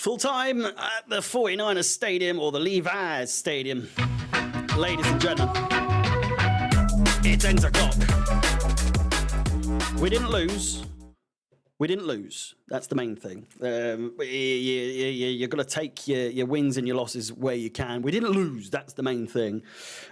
Full time at the 49ers Stadium, or the Levi's Stadium. Ladies and gentlemen, it's 10 o'clock. We didn't lose. We didn't lose. That's the main thing. You're going to take your wins and your losses where you can. We didn't lose. That's the main thing.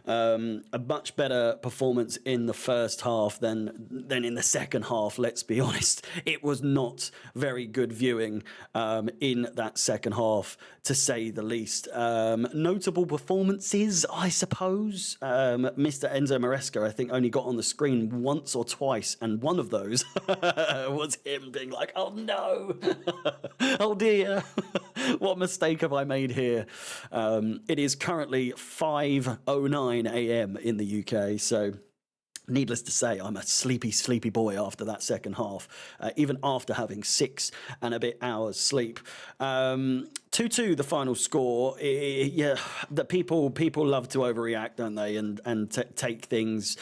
A much better performance in the first half than in the second half, let's be honest. It was not very good viewing in that second half, to say the least. Notable performances, I suppose. Mr. Enzo Maresca, I think, only got on the screen once or twice, and one of those was him being like, oh no, oh dear, what mistake have I made here? It is currently 5:09 a.m. in the UK, so needless to say, I'm a sleepy boy after that second half, even after having 6 and a bit hours sleep. 2-2 the final score. Yeah, the people love to overreact, don't they, and take things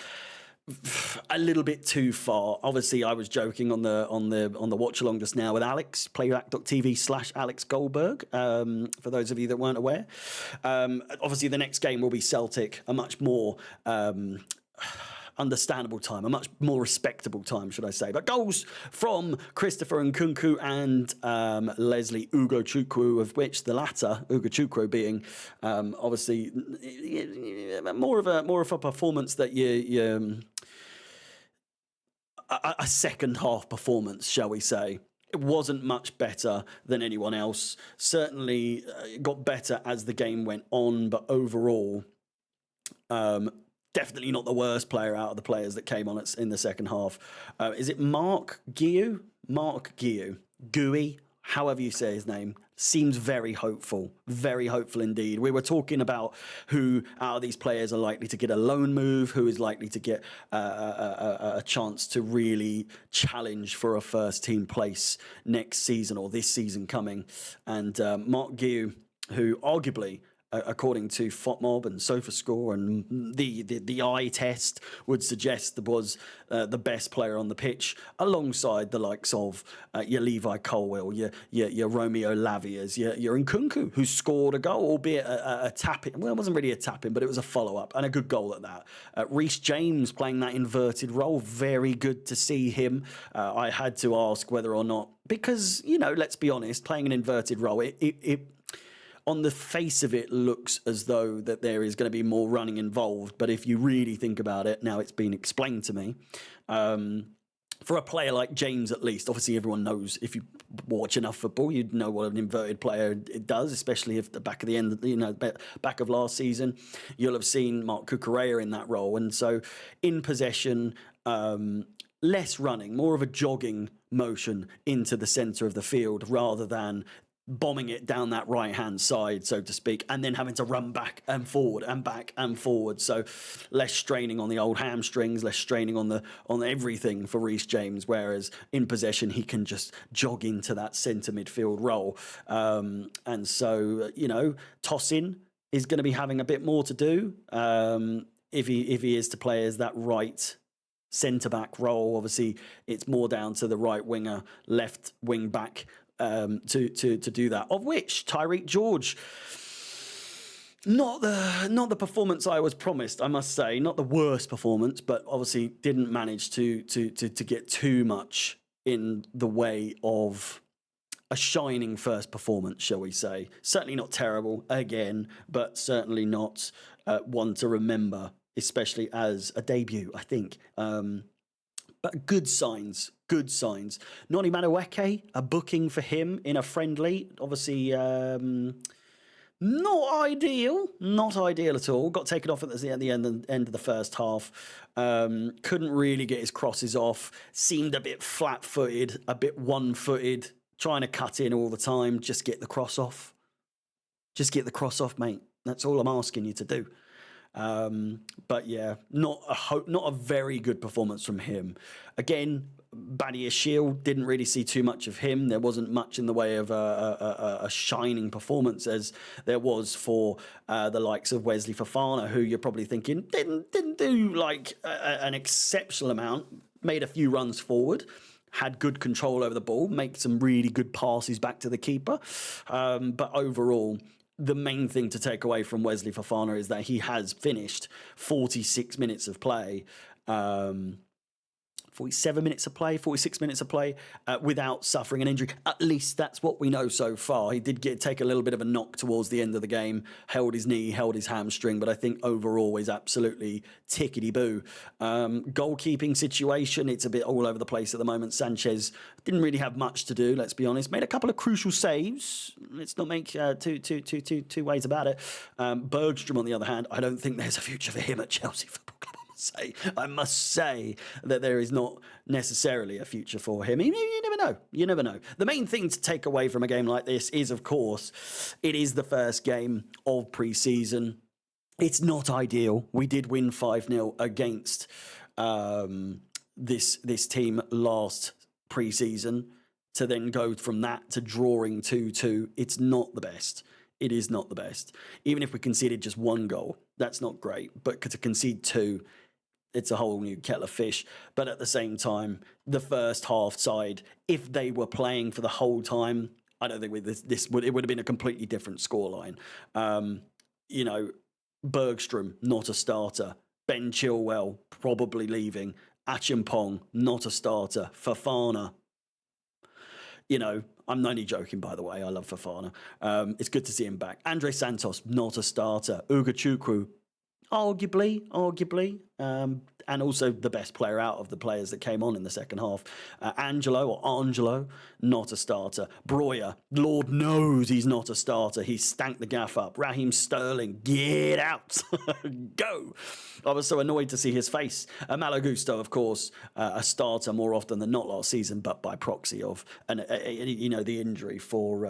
a little bit too far. Obviously, I was joking on the watch along just now with Alex, playback.tv/Alex Goldberg, for those of you that weren't aware. Obviously, the next game will be Celtic, a much more understandable time, a much more respectable time, should I say. But goals from Christopher Nkunku and Leslie Ugochukwu, of which the latter, Ugochukwu, being obviously more of a performance that a second half performance, shall we say. It wasn't much better than anyone else. Certainly got better as the game went on, but overall, definitely not the worst player out of the players that came on in the second half. Is it Mark Guiu? Mark Guiu. Gooey, however you say his name, seems very hopeful indeed. We were talking about who out of these players are likely to get a loan move, who is likely to get a chance to really challenge for a first team place next season or this season coming. And Mark Guiu, who arguably, according to FOTMob and SofaScore and the eye test, would suggest was the best player on the pitch, alongside the likes of your Levi Colwill, your Romeo Lavias, your Nkunku, who scored a goal, albeit a tap-in. Well, it wasn't really a tap-in, but it was a follow-up, and a good goal at that. Reece James playing that inverted role, very good to see him. I had to ask whether or not, because, let's be honest, playing an inverted role, it on the face of it looks as though that there is going to be more running involved. But if you really think about it, now it's been explained to me, for a player like James at least, obviously everyone knows, if you watch enough football, you'd know what an inverted player it does, especially if the back of the end, back of last season, you'll have seen Mark Cucurella in that role. And so in possession, less running, more of a jogging motion into the centre of the field, rather than bombing it down that right-hand side, so to speak, and then having to run back and forward and back and forward. So less straining on the old hamstrings, less straining on everything for Reece James, whereas in possession, he can just jog into that centre midfield role. And so, tossing is going to be having a bit more to do if he is to play as that right centre-back role. Obviously, it's more down to the right winger, left wing back, to do that, of which Tyreek George, not the performance I was promised, I must say, not the worst performance, but obviously didn't manage to get too much in the way of a shining first performance, shall we say. Certainly not terrible again, but certainly not one to remember, especially as a debut, I think. But good signs. Noni Madueke, a booking for him in a friendly. Obviously, not ideal at all. Got taken off at the end of the first half. Couldn't really get his crosses off. Seemed a bit flat-footed, a bit one-footed, trying to cut in all the time. Just get the cross off. Mate. That's all I'm asking you to do. But yeah, not a very good performance from him. Again, Badia Shield, didn't really see too much of him. There wasn't much in the way of a shining performance as there was for the likes of Wesley Fofana, who you're probably thinking didn't do like an exceptional amount. Made a few runs forward, had good control over the ball, make some really good passes back to the keeper. But overall, the main thing to take away from Wesley Fofana is that he has finished 46 minutes of play. 47 minutes of play, 46 minutes of play without suffering an injury. At least that's what we know so far. He did take a little bit of a knock towards the end of the game, held his knee, held his hamstring, but I think overall is absolutely tickety-boo. Goalkeeping situation, it's a bit all over the place at the moment. Sanchez didn't really have much to do, let's be honest. Made a couple of crucial saves. Let's not make two ways about it. Bergstrom, on the other hand, I don't think there's a future for him at Chelsea Football Club. I must say that there is not necessarily a future for him. You never know. You never know. The main thing to take away from a game like this is, of course, it is the first game of pre-season. It's not ideal. We did win 5-0 against this team last pre-season. To then go from that to drawing 2-2, it's not the best. It is not the best. Even if we conceded just one goal, that's not great. But to concede two, it's a whole new kettle of fish. But at the same time, the first half side, if they were playing for the whole time, I don't think it would have been a completely different scoreline. Bergstrom, not a starter. Ben Chilwell, probably leaving. Achimpong, not a starter. Fofana, I'm only joking, by the way. I love Fofana. It's good to see him back. Andre Santos, not a starter. Ugachukwu, arguably, and also the best player out of the players that came on in the second half. Angelo, not a starter. Breuer, Lord knows he's not a starter. He stank the gaff up. Raheem Sterling, get out. Go. I was so annoyed to see his face. Malo Gusto, of course, a starter more often than not last season, but by proxy of the injury for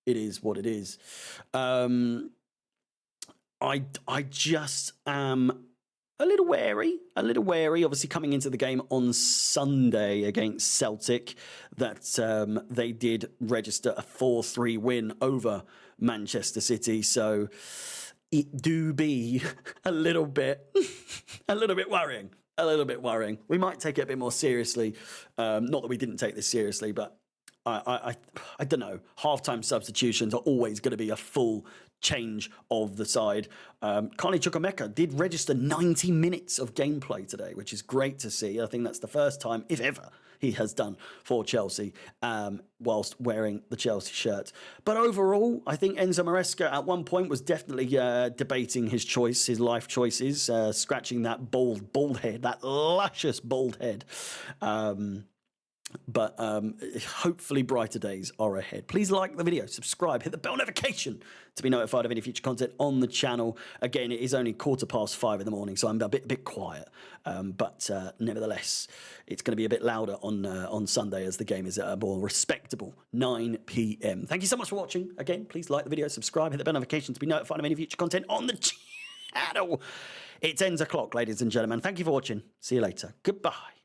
it is what it is. I just am a little wary, obviously coming into the game on Sunday against Celtic, that they did register a 4-3 win over Manchester City. So it do be a little bit worrying. We might take it a bit more seriously. Not that we didn't take this seriously, but I don't know. Halftime substitutions are always going to be a full change of the side. Carney Chukwuemeka did register 90 minutes of gameplay today, which is great to see. I think that's the first time, if ever, he has done for Chelsea whilst wearing the Chelsea shirt. But overall, I think Enzo Maresca at one point was definitely debating his life choices, scratching that bald head, that luscious bald head. But hopefully brighter days are ahead. Please like the video, subscribe, hit the bell notification to be notified of any future content on the channel. Again, it is only 5:15 in the morning, so I'm a bit quiet. But nevertheless, it's going to be a bit louder on Sunday as the game is at a more respectable 9 p.m. Thank you so much for watching. Again, please like the video, subscribe, hit the bell notification to be notified of any future content on the channel. It's 10 o'clock, ladies and gentlemen. Thank you for watching. See you later. Goodbye.